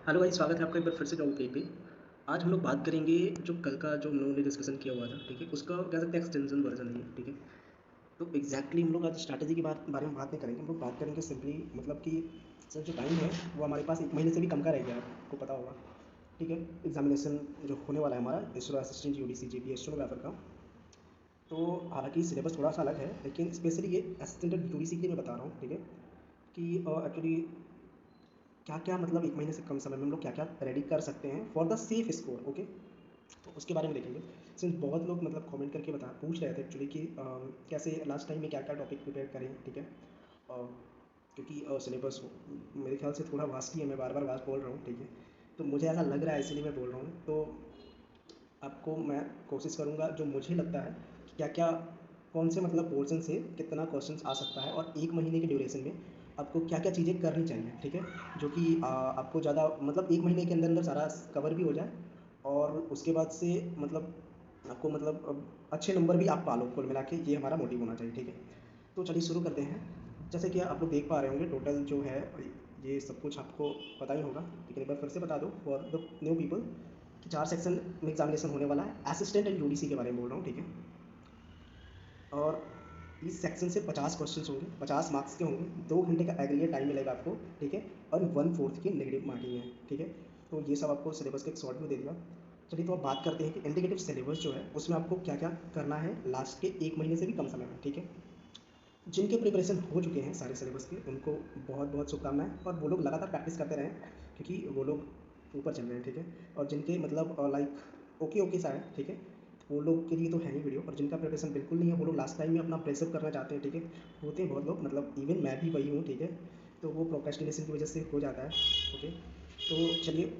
Hello भाई, स्वागत है आपका एक बार फिर से जॉब पे। आज हम लोग बात करेंगे जो कल का जो हम लोगों ने डिस्कशन किया हुआ था, ठीक है, उसका कह सकते हैं एक्सटेंशन वर्जन है ये, ठीक है। तो एग्जैक्टली हम लोग आज स्ट्रैटेजी की बारे में बात नहीं करेंगे, हम लोग बात करेंगे सिंपली मतलब कि सर जो टाइम है वो हमारे पास 1 महीने से भी कम का रह गया है, आपको पता होगा, ठीक है। एग्जामिनेशन जो होने वाला है हमारा स्टो असिस्टेंट यूडीसी जेपी स्टेनोग्राफर का। तो हालांकि सिलेबस थोड़ा सा अलग है, लेकिन स्पेशली ये असिस्टेंट यूडीसी के लिए मैं बता रहा हूँ, ठीक है, कि एक्चुअली क्या क्या मतलब 1 महीने से कम समय में हम लोग क्या क्या रेडी कर सकते हैं for the safe score, okay. तो उसके बारे में देखेंगे। सिंस बहुत लोग मतलब कमेंट करके पूछ रहे थे एक्चुअली कि कैसे लास्ट टाइम में क्या क्या टॉपिक प्रिपेयर करें, ठीक है। क्योंकि सिलेबस मेरे ख्याल से थोड़ा वास्ट ही है, मैं बार बार वास्ट बोल रहा हूँ, ठीक है। तो मुझे ऐसा लग रहा है इसीलिए मैं बोल रहा हूँ। तो आपको मैं कोशिश करूँगा जो मुझे लगता है कि क्या क्या कौन से मतलब पोर्शन से कितना क्वेश्चन आ सकता है और 1 महीने के ड्यूरेशन में आपको क्या क्या चीज़ें करनी चाहिए, ठीक है। जो कि आपको ज़्यादा मतलब 1 महीने के अंदर अंदर सारा कवर भी हो जाए, और उसके बाद से मतलब आपको मतलब अच्छे नंबर भी आप पालो, कुल मिला के ये हमारा मोटिव होना चाहिए, ठीक है। तो चलिए शुरू करते हैं। जैसे कि आप लोग देख पा रहे होंगे टोटल जो है, ये सब कुछ आपको पता ही होगा, लेकिन एक बार फिर से बता दो फॉर द न्यू पीपल कि 4 सेक्शन में एग्जामिनेशन होने वाला है। असिस्टेंट एंड यूडीसी के बारे में बोल रहा हूँ, ठीक है। और इस सेक्शन से 50 क्वेश्चन होंगे, 50 मार्क्स के होंगे, 2 घंटे का एग्रीगेट टाइम मिलेगा आपको, ठीक है। और 1/4 की नेगेटिव मार्किंग है, ठीक है। तो ये सब आपको सिलेबस का एक शॉर्ट व्यू दे दिया। चलिए तो अब बात करते हैं कि इंडिकेटिव सिलेबस जो है उसमें आपको क्या क्या करना है लास्ट के 1 महीने से भी कम समय में, ठीक है। जिनके प्रिपरेशन हो चुके हैं सारे सिलेबस के, उनको बहुत बहुत शुभकामनाएं, और वो लोग लगातार प्रैक्टिस करते रहें, क्योंकि वो लोग ऊपर चल रहे हैं, ठीक है। और जिनके मतलब लाइक ओके ओके सा है, ठीक है, वो लोग के लिए तो है नहीं वीडियो। और जिनका प्रिपरेशन बिल्कुल नहीं है, वो लोग लास्ट टाइम में अपना प्रेसअप करना चाहते हैं, ठीक है। होते हैं बहुत लोग, मतलब इवन मैं भी वही हूँ, ठीक है। तो वो प्रोक्रेस्टिनेशन की वजह से हो जाता है, ओके। तो चलिए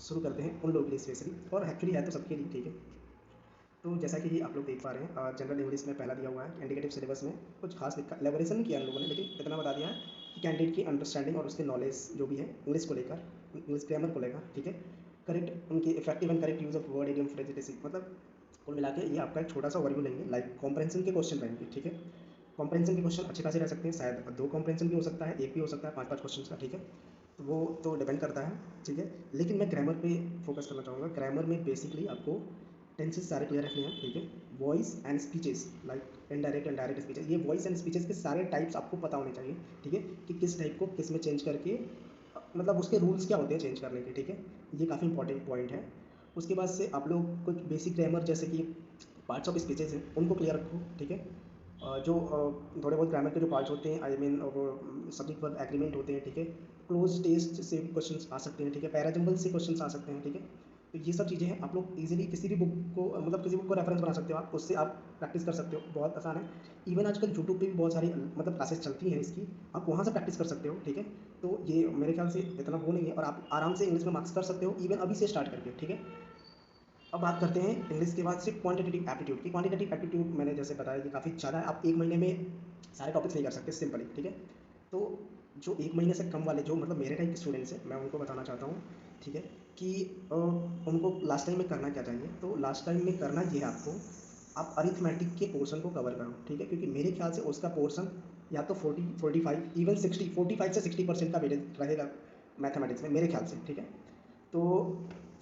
शुरू करते हैं उन लोगों के लिए स्पेशली, और एक्चुअली है तो सबके लिए, ठीक है। तो जैसा कि आप लोग देख पा रहे हैं, जनरल इंग्लिश में पहला दिया हुआ है। इंडिकेटिव सिलेबस में कुछ खास लिखा एलेबोरेशन नहीं किया हम लोगों ने, लेकिन इतना बता दिया है कि कैंडिडेट की अंडरस्टैंडिंग और उसके नॉलेज जो भी है इंग्लिश को लेकर, इंग्लिश ग्रामर को लेकर, ठीक है। करेक्ट उनकी effective and correct use of word idiom phrase, मतलब कुल मिला के ये आपका एक छोटा सा ओवरव्यू लेंगे। लाइक कॉम्प्रहेंशन के क्वेश्चन रहेंगे, ठीक है। कॉम्प्रहेंशन के क्वेश्चन अच्छे खासे रह सकते हैं, शायद 2 कॉम्प्रहेंशन भी हो सकता है, एक भी हो सकता है, 5-5 क्वेश्चन का, ठीक है। तो वो तो डिपेंड करता है, ठीक है। लेकिन मैं ग्रामर पे फोकस करना चाहूँगा। ग्रामर में बेसिकली आपको टेंसेस सारे क्लियर रखने हैं, ठीक है। Voice and speeches, like indirect and direct speeches, ये वॉइस एंड स्पीचेस के सारे टाइप्स आपको पता होने चाहिए, ठीक है। कि किस टाइप को किस में चेंज करके मतलब उसके रूल्स क्या होते हैं चेंज करने के, ठीक है। ये काफ़ी इंपॉर्टेंट पॉइंट है। उसके बाद से आप लोग कुछ बेसिक ग्रामर जैसे कि पार्ट्स ऑफ स्पीचेस हैं उनको क्लियर रखो, ठीक है। जो थोड़े बहुत ग्रामर के जो पार्ट्स होते हैं, आई मीन वो सब्जेक्ट वर्ब एग्रीमेंट होते हैं, ठीक है। क्लोज टेस्ट से भी क्वेश्चन आ सकते हैं, ठीक है। पैराजम्बल से क्वेश्चन आ सकते हैं, ठीक है। तो ये सब चीज़ें हैं, आप लोग इजीली किसी भी बुक को मतलब किसी बुक को रेफरेंस बना सकते हो, आप उससे आप प्रैक्टिस कर सकते हो, बहुत आसान है। इवन आजकल यूट्यूब पे भी बहुत सारी मतलब क्लासेस चलती हैं इसकी, आप वहाँ से प्रैक्टिस कर सकते हो, ठीक है। तो ये मेरे ख्याल से इतना वो नहीं है, और आप आराम से इंग्लिश में मार्क्स कर सकते हो इवन अभी से स्टार्ट करके, ठीक है। अब बात करते हैं इंग्लिश के बाद से क्वांटिटेटिव एप्टीट्यूड की। क्वांटिटेटिव एप्टीट्यूड मैंने जैसे बताया कि काफ़ी ज़्यादा है, आप 1 महीने में सारे टॉपिक्स नहीं कर सकते सिंपली, ठीक है। तो जो 1 महीने से कम वाले जो मतलब मेरे टाइप के स्टूडेंट्स हैं, मैं उनको बताना चाहता हूँ, ठीक है, कि उनको लास्ट टाइम में करना क्या चाहिए। तो लास्ट टाइम में करना ये है आपको, आप अरिथमेटिक के पोर्शन को कवर करो, ठीक है, क्योंकि मेरे ख्याल से उसका पोर्शन या तो 40-45 इवन 60, 45 से 60% का वेटेज रहेगा मैथमेटिक्स में मेरे ख्याल से, ठीक है। तो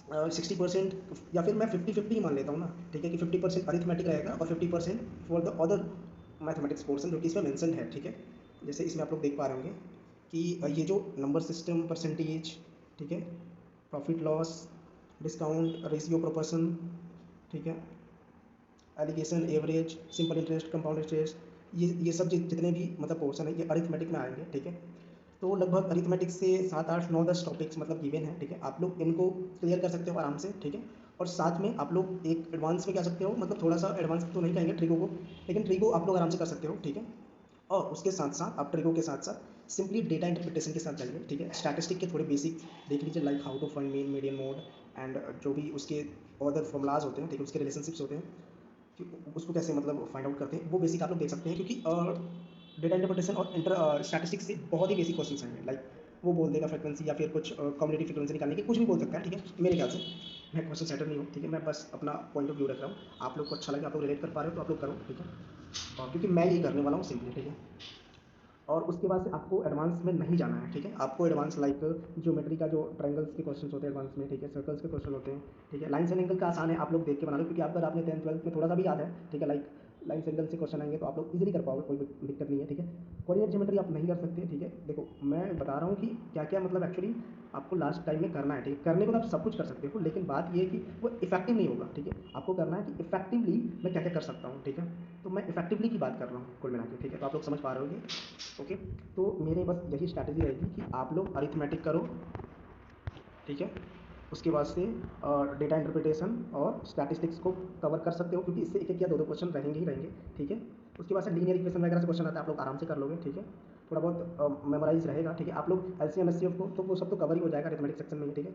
60% या फिर मैं 50-50 ही मान लेता हूँ ना, ठीक है, कि 50% अरिथमेटिक रहेगा और 50% for the other mathematics portion जो कि इसमें मेंशन है, ठीक है। जैसे इसमें आप लोग देख पा रहे होंगे कि ये जो नंबर सिस्टम, परसेंटेज, ठीक है, profit loss, discount, ratio, proportion, ठीक है, alligation, average, simple interest, compound interest, ये सब जितने भी मतलब पोर्शन है ये अरिथमेटिक में आएंगे, ठीक है। तो लगभग अरिथमेटिक से 7-8-9-10 टॉपिक्स मतलब गिवन है, ठीक है। आप लोग इनको क्लियर कर सकते हो आराम से, ठीक है। और साथ में आप लोग एक एडवांस में क्या सकते हो, मतलब थोड़ा सा एडवांस तो नहीं कहेंगे ट्रिगो को, लेकिन ट्रिगो आप लोग आराम से कर सकते हो, ठीक है। और उसके साथ साथ आप ट्रिगो के साथ साथ सिंपली डेटा इंटरप्रिटेशन के साथ जाइए, ठीक है। स्टैटिस्टिक के थोड़े बेसिक देख लीजिए, like how to find mean, median, mode, and जो भी उसके अदर फॉर्मूलाज होते हैं, ठीक है, उसके रिलेशनशिप्स होते हैं कि उसको कैसे मतलब फाइंड आउट करते हैं, वो बेसिक आप लोग देख सकते हैं। क्योंकि डेटा इंटरप्रिटेशन और इंटर स्टैटिस्टिक्स से बहुत ही बेसिक क्वेश्चन आएंगे, लाइक वो बोल देगा फ्रिक्वेंसी या फिर कुछ कम्युनिटी फ्रिक्वेंसी निकालने की, कुछ भी बोल सकता है, ठीक है, मेरे ख्याल से। मैं क्वेश्चन सेटर नहीं हूँ, ठीक है, मैं बस अपना पॉइंट ऑफ व्यू रख रहा हूँ। आप लोग को अच्छा लगे, आप लोग रिलेट कर पा रहे हो तो आप लोग करो, ठीक है। और क्योंकि मैं ये करने वाला हूँ सिंपली, ठीक है। और उसके बाद से आपको एडवांस में नहीं जाना है, ठीक है। आपको एडवांस लाइक ज्योमेट्री का जो ट्रायंगल्स के क्वेश्चन होते हैं एडवांस में, ठीक है, सर्कल्स के क्वेश्चन होते हैं, ठीक है। लाइन एंड एंगल का आसान है, आप लोग देख के बना लो, क्योंकि अगर आपने 10th 12th में थोड़ा सा भी याद है, ठीक है, लाइक लाइन एंगल से क्वेश्चन आएंगे तो आप लोग इजीली कर पाओगे, कोई दिक्कत नहीं है, ठीक है। कोऑर्डिनेट ज्योमेट्री आप नहीं कर सकते, ठीक है। देखो मैं बता रहा हूँ कि क्या क्या मतलब एक्चुअली आपको लास्ट टाइम में करना है, ठीक है। करने को तो आप सब कुछ कर सकते हो, लेकिन बात ये है कि वो इफेक्टिव नहीं होगा, ठीक है। आपको करना है कि इफेक्टिवली मैं क्या क्या कर सकता हूँ, ठीक है। तो मैं इफेक्टिवली की बात कर रहा हूँ कुल मिला के, ठीक है। तो आप लोग समझ पा रहे होंगे, ओके। तो मेरे बस यही स्ट्रैटेजी रहेगी कि आप लोग अरिथमेटिक करो, ठीक है। उसके बाद से डेटा इंटरप्रिटेशन और स्टैटिस्टिक्स को कवर कर सकते हो, क्योंकि इससे एक एक या दो दो क्वेश्चन रहेंगे ही रहेंगे, ठीक है। उसके बाद से लीनियर इक्वेशन वगैरह से क्वेश्चन आता है, आप लोग आराम से कर लोगे, ठीक है। थोड़ा बहुत मेमोराइज रहेगा, ठीक है। आप लोग एलसीएम एचसीएफ को तो वो सब तो कवर ही हो जाएगा अरिथमेटिक सेक्शन में ही, ठीक है।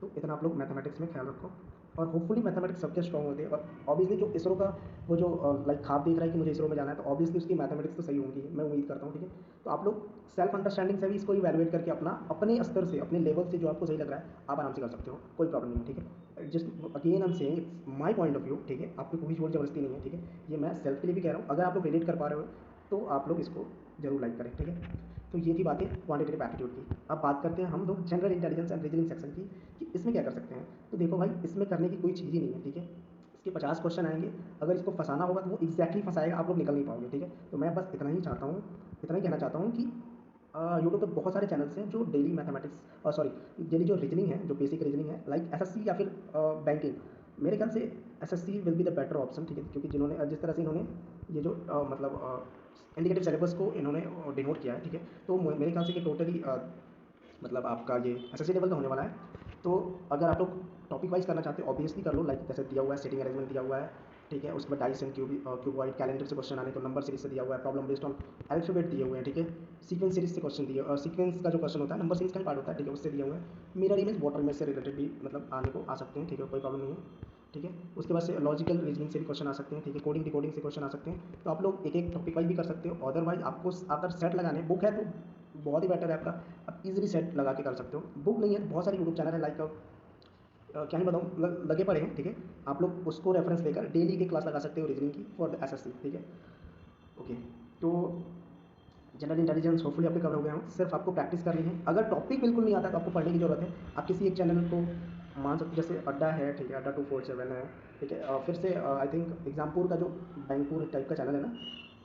तो इतना आप लोग मैथमेटिक्स में ख्याल रखो, और होपफुली मैथमेटिक्स सबके स्ट्रॉन्ग होते हैं। और ऑब्वियसली जो इसरो का वो जो लाइक खाब देख रहा है कि मुझे इसरो में जाना है, तो ऑब्वियसली उसकी मैथमेटिक्स तो सही होंगी, मैं उम्मीद करता हूँ, ठीक है। तो आप लोग सेल्फ अंडरस्टैंडिंग से भी इसको इवैल्यूएट करके अपना अपने स्तर से, अपने लेवल से जो आपको सही लग रहा है आप आराम से कर सकते हो, कोई प्रॉब्लम नहीं है, ठीक है। Just again I am saying it's my point of view, ठीक है। आपकी कोई जोर जबरदस्ती नहीं है, ठीक है। ये मैं सेल्फ के लिए भी कह रहा हूँ, अगर आप लोग रिलेट कर पा रहे हो तो आप लोग इसको जरूर लाइक करें, ठीक है। तो ये थी बातें क्वांटिटेटिव एप्टीट्यूड की। अब बात करते हैं हम लोग general intelligence and reasoning section की, कि इसमें क्या कर सकते हैं। तो देखो भाई, इसमें करने की कोई चीज़ ही नहीं है, ठीक है। इसके 50 क्वेश्चन आएंगे, अगर इसको फंसाना होगा तो वो एग्जैक्टली फंसाएगा, आप लोग निकल नहीं पाओगे, ठीक है। तो मैं बस इतना ही चाहता हूँ, इतना ही कहना चाहता हूँ कि यूट्यूब पे बहुत सारे चैनल्स हैं जो डेली मैथमेटिक्स और सॉरी डेली जो रीजनिंग है, जो बेसिक रीजनिंग है, लाइक एसएससी या फिर बैंकिंग, मेरे ख्याल से SSC will be the better option, ठीक है। क्योंकि जिन्होंने जिस तरह से इन्होंने ये जो मतलब इंडिकेटिव सिलेबस को इन्होंने डिनोट किया है, ठीक है। तो मेरे ख्याल से कि टोटली मतलब आपका ये एसएससी लेवल का होने वाला है। तो अगर आप लोग टॉपिक वाइज करना चाहते हो ऑब्वियसली कर लो, लाइक जैसे दिया हुआ है, सेटिंग अरेंजमेंट दिया हुआ है, ठीक है। उसके बाद डाइस एंड क्यूबॉइड कैलेंडर से क्वेश्चन आने, तो नंबर सीरीज से दिया हुआ है, प्रॉब्लम बेस्ड ऑन अल्फाबेट दिए हुए हैं, ठीक है। सीक्वेंस सीरीज से क्वेश्चन दिए, सीक्वेंस का जो क्वेश्चन होता है नंबर सीरीज का ही पार्ट होता है, ठीक है, उससे दिया हुआ है। मिरर इमेज वाटर इमेज से रिलेटेड भी मतलब आने को आ सकते हैं, ठीक है, कोई प्रॉब्लम नहीं है, ठीक है। उसके बाद से लॉजिकल रीजनिंग से भी क्वेश्चन आ सकते हैं, ठीक है। कोडिंग डिकोडिंग से क्वेश्चन आ सकते हैं। तो आप लोग एक एक टॉपिक वाइज भी कर सकते हो, अदरवाइज आपको अगर सेट लगाने बुक है तो बहुत ही बेटर है आपका, आप इजीली सेट लगा के कर सकते हो। बुक नहीं है तो बहुत सारे यूट्यूब चैनल है, लाइक क्या ही बताऊँ, लगे पड़े हैं, ठीक है। आप लोग उसको रेफरेंस लेकर डेली की क्लास लगा सकते हो रीजनिंग की फॉर द एसएससी, ठीक है, ओके। तो जनरल इंटेलिजेंस होपफुली आपके कवर हो गया हूँ, सिर्फ आपको प्रैक्टिस करनी है। अगर टॉपिक बिल्कुल नहीं आता तो आपको पढ़ने की जरूरत है, आप किसी एक चैनल को मान सकते हो, जैसे अड्डा है, ठीक है, अड्डा 247 है, ठीक है। फिर से आई थिंक एग्जामपुर का जो बैंकपुर टाइप का चैनल है ना,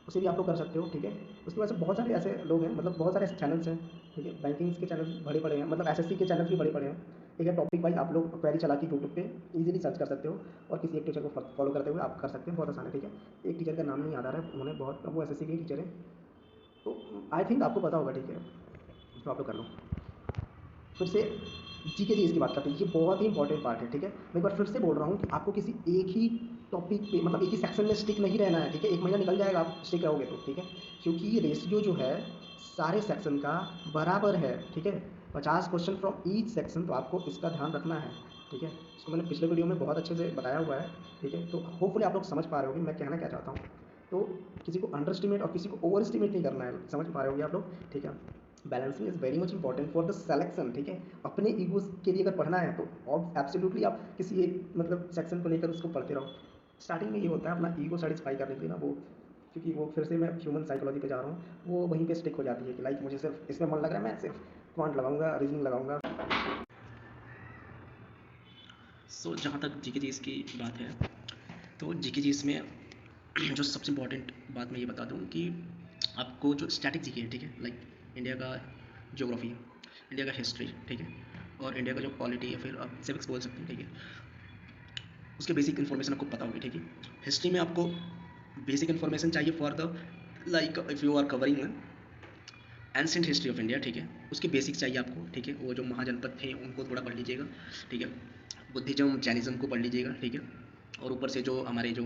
उसे भी आप लोग कर सकते हो, ठीक है। उसके बाद से बहुत सारे ऐसे लोग हैं, मतलब बहुत सारे ऐसे चैनल्स हैं, ठीक है। बैंकिंग्स के चैनल बड़े बड़े हैं, मतलब एसएससी के चैनल भी बड़े बड़े हैं, ठीक है। टॉपिक वाइज आप लोग क्वेरी चला के यूट्यूब पे इजीली सर्च कर सकते हो, और किसी एक टीचर को फॉलो करते हुए आप कर सकते हैं, बहुत आसान है, ठीक है। एक टीचर का नाम नहीं याद आ रहा है, उन्होंने बहुत, वो एसएससी के ही टीचर है, तो आई थिंक आपको पता होगा, ठीक है। तो आप लोग कर लो। फिर से जी के जी इसकी बात करते हैं, ये बहुत ही इंपॉर्टेंट पार्ट है, ठीक है। मैं एक बार फिर से बोल रहा हूँ कि आपको किसी एक ही टॉपिक पे, मतलब एक ही सेक्शन में स्टिक नहीं रहना है, ठीक है। एक महीना निकल जाएगा आप स्टिक रहोगे तो, ठीक है। क्योंकि ये रेशियो जो है सारे सेक्शन का बराबर है, ठीक है। 50 क्वेश्चन फ्रॉम ईच सेक्शन, तो आपको इसका ध्यान रखना है, ठीक है। इसको मैंने पिछले वीडियो में बहुत अच्छे से बताया हुआ है, ठीक है। तो होपफुली आप लोग समझ पा रहे होगे मैं कहना क्या चाहता हूँ। तो किसी को अंडर एस्टिमेट और किसी को ओवर एस्टिमेट नहीं करना है, समझ पा रहे होगे आप लोग, ठीक है। Balancing is very much important for the selection, ठीक है। अपने ईगोज के लिए अगर पढ़ना है तो एब्सोल्युटली आप किसी एक मतलब सेक्शन को लेकर उसको पढ़ते रहो। स्टार्टिंग में ये होता है अपना ईगो सेटिस्फाई करने के लिए ना, वो क्योंकि वो फिर से मैं ह्यूमन साइकोलॉजी पे जा रहा हूँ, वो वहीं पे स्टिक हो जाती है कि लाइक मुझे सिर्फ इसमें मन लग रहा है, मैं सिर्फ क्वांट लगाऊंगा, रीजनिंग लगाऊंगा। सो जहाँ तक जी के जी की बात है, तो जी के जी में जो सबसे इम्पोर्टेंट बात मैं ये बता दूँ कि आपको जो स्टैटिक जी के है, ठीक है, लाइक इंडिया का ज्योग्राफी, इंडिया का हिस्ट्री, ठीक है, और इंडिया का जो पॉलिटी या फिर आप सिविक्स बोल सकते हैं, ठीक है, उसके बेसिक इन्फॉर्मेशन आपको पता होगी, ठीक है। हिस्ट्री में आपको बेसिक इन्फॉर्मेशन चाहिए for the like if you are covering ancient history of India, ठीक है, उसके बेसिक चाहिए आपको, ठीक है। वो जो महाजनपद थे उनको थोड़ा पढ़ लीजिएगा, ठीक है। बुद्धिज्म जैनिज्म को पढ़ लीजिएगा, ठीक है। और ऊपर से जो हमारे जो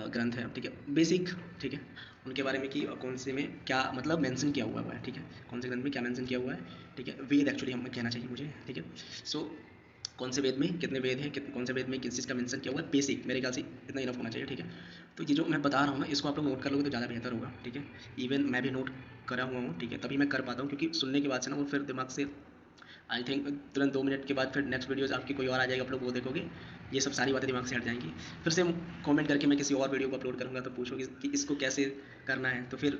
ग्रंथ है, ठीक है, बेसिक, ठीक है, उनके बारे में कि कौन से में क्या मतलब मेंशन किया हुआ है, ठीक है, कौन से ग्रंथ में क्या मेंशन किया हुआ है, ठीक है। वेद एक्चुअली हम कहना चाहिए मुझे, ठीक है। सो कौन से वेद में कितने वेद हैं, कौन से वेद में किस चीज़ का मेंशन किया हुआ है, बेसिक मेरे ख्याल से इतना इनफ होना चाहिए, ठीक है। तो ये जो मैं बता रहा हूँ ना, इसको आप लोग नोट कर लोगे तो ज़्यादा बेहतर होगा, ठीक है। इवन मैं भी नोट करा हुआ हूँ, ठीक है, तभी मैं कर पाता हूँ, क्योंकि सुनने के बाद से ना वो फिर दिमाग से आई थिंक तुरंत 2 मिनट के बाद फिर नेक्स्ट वीडियोज़ आपकी कोई और आ जाएगी, आप लोग वो देखोगे, ये सब सारी बातें दिमाग से हट जाएंगी। फिर से कमेंट करके मैं किसी और वीडियो को अपलोड करूँगा तो पूछोगे कि इसको कैसे करना है, तो फिर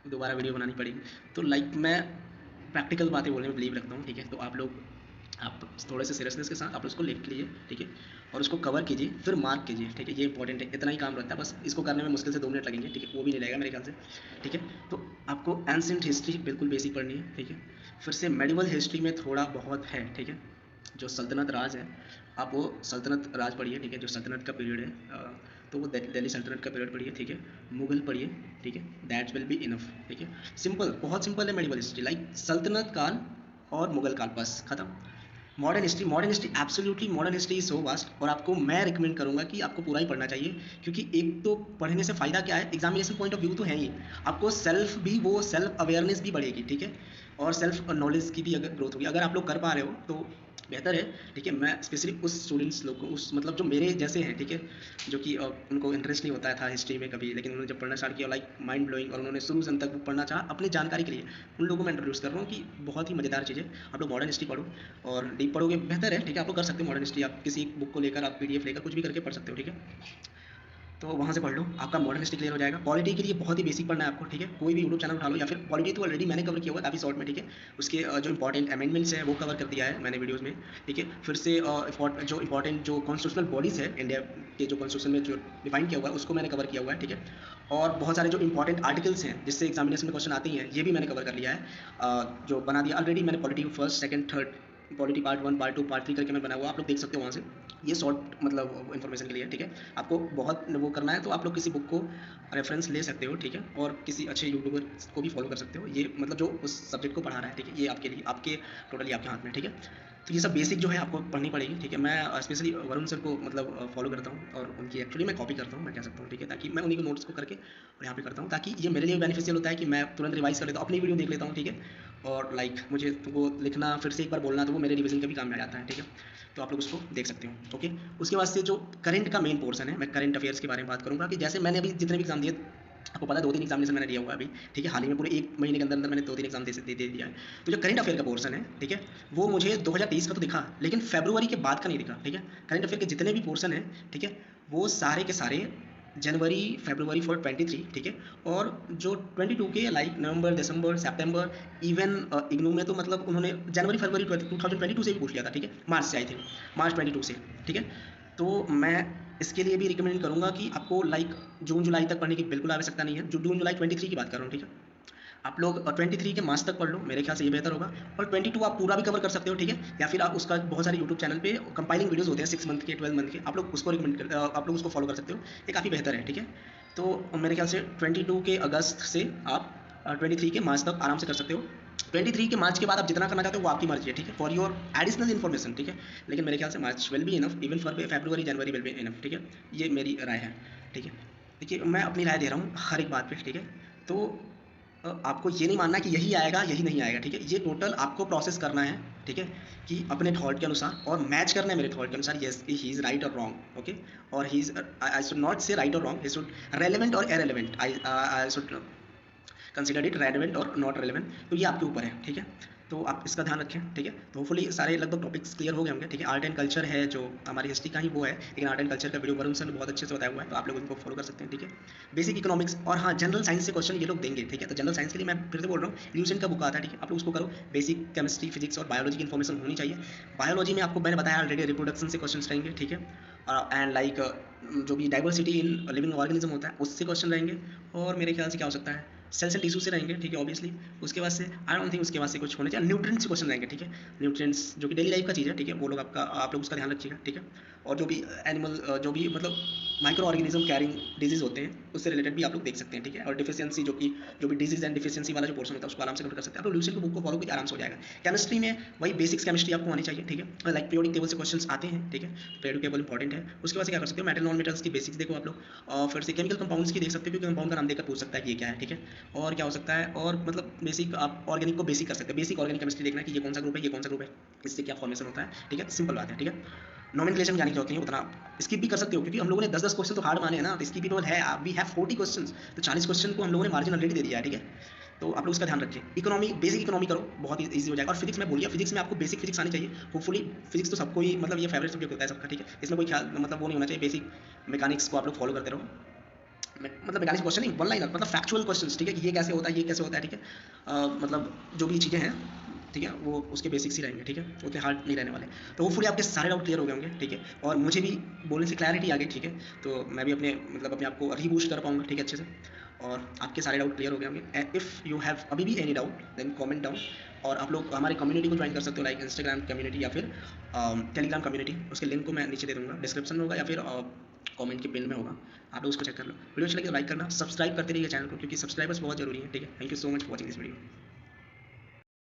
दोबारा वीडियो बनानी पड़ेगी। तो लाइक मैं प्रैक्टिकल बातें बोलने में बिलीव रखता हूँ, ठीक है। तो आप थोड़े से सीरियसनेस के साथ आप उसको लिख लीजिए, ठीक है, और उसको कवर कीजिए, फिर मार्क कीजिए, ठीक है। ये इंपॉर्टेंट है, इतना ही काम रहता है बस। इसको करने में मुश्किल से 2 मिनट लगेंगे, ठीक है, वो भी नहीं लगेगा मेरे ख्याल से, ठीक है। तो आपको एंशिएंट हिस्ट्री बिल्कुल बेसिक पढ़नी है, ठीक है। फिर से मेडिवल हिस्ट्री में थोड़ा बहुत है, ठीक है। जो सल्तनत राज है, आप वो सल्तनत राज पढ़िए, ठीक है, जो सल्तनत का पीरियड है, तो वो दिल्ली सल्तनत का पीरियड पढ़िए, ठीक है। मुगल पढ़िए, ठीक है, दैट विल बी इनफ, ठीक है। सिंपल, बहुत सिंपल है मेडिवल हिस्ट्री, लाइक सल्तनत काल और मुगल काल, बस खत्म। Modern history absolutely, modern history is so vast, और आपको मैं रिकमेंड करूंगा कि आपको पूरा ही पढ़ना चाहिए। क्योंकि एक तो पढ़ने से फ़ायदा क्या है, एग्जामिनेशन पॉइंट ऑफ व्यू तो है ही, आपको सेल्फ भी, वो सेल्फ अवेयरनेस भी बढ़ेगी, ठीक है, और सेल्फ नॉलेज की भी अगर ग्रोथ होगी, अगर आप लोग कर पा रहे हो तो बेहतर है, ठीक है। मैं स्पेशली उस स्टूडेंट्स लोग को, उस मतलब जो मेरे जैसे हैं, ठीक है, जो कि उनको इंटरेस्ट नहीं होता था हिस्ट्री में कभी, लेकिन उन्होंने जब पढ़ना स्टार्ट किया, लाइक माइंड ब्लोइंग, और उन्होंने शुरू से अंत तक वो पढ़ना चाहा अपनी जानकारी के लिए, उन लोगों को मैं इंट्रोड्यूस कर रहा हूँ कि बहुत ही मज़ेदार चीज़ है। आप लोग मॉडर्न हिस्ट्री पढ़ो, और डीप पढ़ोगे बेहतर है, ठीक है। आप लोग कर सकते हो मॉडर्न हिस्ट्री, आप किसी बुक को लेकर, आप पीडीएफ लेकर कुछ भी करके पढ़ सकते हो, ठीक है। तो वहाँ से पढ़ लो, आपका मॉडर्न हिस्ट्री क्लियर हो जाएगा। पॉलिटी के लिए बहुत ही बेसिक पढ़ना है आपको, ठीक है। कोई भी यूट्यूब चैनल उठा लो, या फिर पॉलिटी तो ऑलरेडी मैंने कवर किया हुआ है काफ़ी शॉर्ट में, ठीक है। उसके जो इंपॉर्टेंट अमेंडमेंट्स हैं वो कवर कर दिया है मैंने वीडियोज़ में, ठीक है। फिर से जो इंपॉर्टेंट जो कॉन्स्टिट्यूशनल बॉडीज़ है इंडिया के, जो कॉन्स्टिट्यूशन में जो डिफाइन किया हुआ है, उसको मैंने कवर किया हुआ है, ठीक है। और बहुत सारे जो इंपॉर्टेंट आर्टिकल्स हैं जिससे एग्जामिनेशन में क्वेश्चन आते हैं, ये भी मैंने कवर कर लिया है, जो बना दिया ऑलरेडी मैंने। Polity first, second, third, polity part 1, part 2, part 3 करके मैं बना हुआ, आप लोग देख सकते हो वहाँ से। ये शॉर्ट मतलब इन्फॉर्मेशन के लिए, ठीक है। आपको बहुत वो करना है तो आप लोग किसी बुक को रेफरेंस ले सकते हो, ठीक है, और किसी अच्छे यूट्यूबर को भी फॉलो कर सकते हो, ये मतलब जो उस सब्जेक्ट को पढ़ा रहा है, ठीक है। ये आपके लिए, आपके टोटली आपके हाथ में, ठीक है। तो ये सब बेसिक जो है आपको पढ़नी पड़ेगी, ठीक है। मैं स्पेशली वरुण सर को मतलब फॉलो करता हूँ, और उनकी एक्चुअली मैं कॉपी करता हूँ, मैं कह सकता हूँ, ठीक है, ताकि मैं उन्हीं को नोट्स को करके और यहाँ पे करता हूँ, ताकि ये मेरे लिए बेनिफिशियल होता है कि मैं तुरंत रिवाइज कर लेता हूँ, अपनी वीडियो देख लेता हूँ, ठीक है। और लाइक मुझे वो लिखना, फिर से एक बार बोलना, तो वो मेरे रिवीजन का भी काम में आ जाता है, ठीक है। तो आप लोग उसको देख सकते हो, ओके। उसके बाद से जो करंट का मेन पोर्सन है, मैं करंट अफेयर्स के बारे में बात करूँगा, कि जैसे मैंने अभी जितने भी एग्जाम दिए, आपको पता है 2-3 एग्जामिनेशन मैंने दिया हुआ है अभी, ठीक है। हाल ही में पूरे 1 महीने के अंदर अंदर मैंने 2-3 एग्जाम दे दिया है। तो जो करंट अफेयर का पोर्सन है, ठीक है, वो मुझे 2023 का तो दिखा, लेकिन फरवरी के बाद का नहीं दिखा, ठीक है। करंट अफेयर के जितने भी पोर्सन है, ठीक है, वो सारे के सारे जनवरी फरवरी फॉर 23, ठीक है। और जो 22 के लाइक नवंबर, दिसंबर, सितंबर, इवन इग्नू में तो मतलब उन्होंने जनवरी फरवरी 2022 से भी पूछ लिया था, ठीक है, मार्च से, आई थिंक मार्च 22 से, ठीक है। तो मैं इसके लिए भी रिकमेंड करूँगा कि आपको लाइक जून जुलाई तक पढ़ने की बिल्कुल आवश्यकता नहीं है। जून जुलाई 23 की बात कर रहा हूँ, ठीक है। आप लोग 23 के मार्च तक पढ़ लो, मेरे ख्याल से ये बेहतर होगा। और 22 आप पूरा भी कवर कर सकते हो, ठीक है। या फिर आप उसका बहुत सारे यूट्यूब चैनल पे कंपाइलिंग वीडियोस होते हैं 6 मंथ के, 12 मंथ के, आप लोग उसको आप लोग उसको फॉलो कर सकते हो, ये काफ़ी बेहतर है, ठीक है। तो मेरे ख्याल से 22 के अगस्त से आप 23 के मार्च तक आराम से कर सकते हो। 23 के मार्च के बाद आप जितना करना चाहते हो वो आपकी मर्जी है, ठीक है, फॉर योर एडिशनल इन्फॉर्मेशन, ठीक है। लेकिन मेरे ख्याल से March will be enough, even for February January will be enough, ठीक है। ये मेरी राय है, ठीक है। देखिए मैं अपनी राय दे रहा हूँ हर एक बात पे, ठीक है। तो आपको ये नहीं मानना कि यही आएगा यही नहीं आएगा, ठीक है। ये टोटल आपको प्रोसेस करना है, ठीक है, कि अपने थॉट के अनुसार, और मैच करना है मेरे थॉट के अनुसार, येस ही इज़ राइट और रॉन्ग, ओके। और he is, I should not से राइट और रॉन्ग, ही शुड रेलेवेंट और irrelevant, I should consider it relevant और नॉट रेलेवेंट। तो ये आपके ऊपर है, ठीक है। तो आप इसका ध्यान रखें, ठीक है। तो होपफुली सारे लगभग टॉपिक्स क्लियर हो गए होंगे, ठीक है। आर्ट एंड कल्चर है जो हमारी हिस्ट्री का ही वो है, लेकिन आर्ट एंड कल्चर का वीडियो वरुण सर ने बहुत अच्छे से बताया हुआ है, तो आप लोग उनको फॉलो कर सकते हैं, ठीक है। बेसिक इकोनॉमिक्स, और हाँ जनरल साइंस से क्वेश्चन ये लोग देंगे, ठीक है। तो जनरल साइंस के लिए मैं फिर से बोल रहा हूँ, ल्यूसेंट का बुक आता है, ठीक है, आप लोग उसको करो। बेसिक केमिस्ट्री, फिजिक्स और बायोलॉजी की इन्फॉर्मेशन होनी चाहिए। बायोलॉजी में आपको मैंने बताया ऑलरेडी, रिप्रोडक्शन से क्वेश्चन रहेंगे, ठीक है। एंड लाइक जो भी डाइवर्सिटी इन लिविंग ऑर्गेनिज्म होता है उससे क्वेश्चन रहेंगे। और मेरे ख्याल से क्या हो सकता है, सेल्स एंड टिश्यू से रहेंगे, ठीक है, ऑब्वियसली। उसके बाद से आई डोंट थिंक उसके बाद से कुछ होने चाहिए, न्यूट्रिएंट्स से क्वेश्चन रहेंगे, ठीक है। न्यूट्रिएंट्स जो कि डेली लाइफ का चीज़ है, ठीक है, वो लोग आप लोग उसका ध्यान रखिएगा, ठीक है। और जो भी एनिमल, जो भी मतलब माइक्रो ऑर्गेनिज्म कैरिंग डिजीज होते हैं, उससे रिलेटेड भी आप लोग देख सकते हैं, ठीक है। और डिफिशियंसी, जो भी डिजीज एंड डिफिशियंसी वाला जो पोर्शन होता है उसको आराम से कवर कर सकते हैं। आप लोग ल्यूसेंट की बुक को फॉलो कीजिए, आराम से हो जाएगा। केमिस्ट्री में वही बेसिक्स केमिस्ट्री आपको आनी चाहिए, ठीक है। लाइक पीरियोडिक टेबल से क्वेश्चन आते हैं, ठीक है, पीरियोडिक टेबल इंपॉर्टेंट है। उसके बाद से क्या कर सकते हो, मेटल नॉन मेटल्स की बेसिक्स देखो आप लोग, और फिर से केमिकल कंपाउंड्स की देख सकते हो, क्योंकि कंपाउंड का नाम देखकर पूछ सकता है कि ये क्या है, ठीक है। और क्या हो सकता है, और मतलब बेसिक आप ऑर्गेनिक को बेसिक कर सकते हैं, बेसिक ऑर्गेनिक केमिस्ट्री देखना है कि ये कौन सा ग्रुप है, ये कौन सा ग्रुप है, इससे क्या फॉर्मेशन होता है, ठीक है। सिंपल बात है, ठीक है। नॉमेनक्लेचर जाने की जरूरत नहीं है, उतना स्किप भी कर सकते हो, क्योंकि हम लोगों ने 10-10 क्वेश्चन तो हार्ड माने हैं ना, तो स्किप है, वी हैव 40 क्वेश्चन, तो 40 क्वेश्चन को हम लोगों ने मार्जिन ऑलरेडी दे दिया है, ठीक है। तो आप लोग उसका ध्यान रखिए। इकोनॉमी, बेसिक इकोनॉमी करो, बहुत ईजी हो जाएगा। और फिजिक्स में बोलिए, फिजिक्स में आपको बेसिक फिजिक्स आनी चाहिए, होपफुली। फिजिक्स तो सबको ही मतलब ये फेवरेट सब्जेक्ट होता है सबका, ठीक है, इसमें कोई ख्याल मतलब वो नहीं होना चाहिए। बेसिक मैकेनिक्स को आप लोग फॉलो करते रहो, मतलब 42 क्वेश्चन नहीं, वन लाइनर, मतलब फैक्चुअल क्वेश्चंस, ठीक है, कि ये कैसे होता है, ये कैसे होता है, ठीक है, मतलब जो भी चीज़ें हैं, ठीक है, वो उसके बेसिक्स ही रहेंगे, ठीक है, उतने हार्ड नहीं रहने वाले। तो होपफुली आपके सारे डाउट क्लियर हो गए होंगे, ठीक है, और मुझे भी बोलने से क्लैरिटी आ गई, ठीक है, तो मैं भी अपने मतलब अपने आप को रीबूस्ट कर पाऊंगा, ठीक है, अच्छे से, और आपके सारे डाउट क्लियर हो गए होंगे। इफ़ यू हैव अभी भी any doubt then comment down, और आप लोग हमारे कम्युनिटी को ज्वाइन कर सकते हो, लाइक इंस्टाग्राम कम्युनिटी या फिर टेलीग्राम कम्युनिटी, उसके लिंक को मैं नीचे दे दूंगा, डिस्क्रिप्शन में होगा या फिर कमेंट के पिन में होगा, आप लोग उसको चेक कर लो। वीडियो अच्छा लगे तो लाइक करना, सब्सक्राइब करते रहिए चैनल को, क्योंकि सब्सक्राइबर्स बहुत जरूरी है, ठीक है। Thank you so much for watching this video.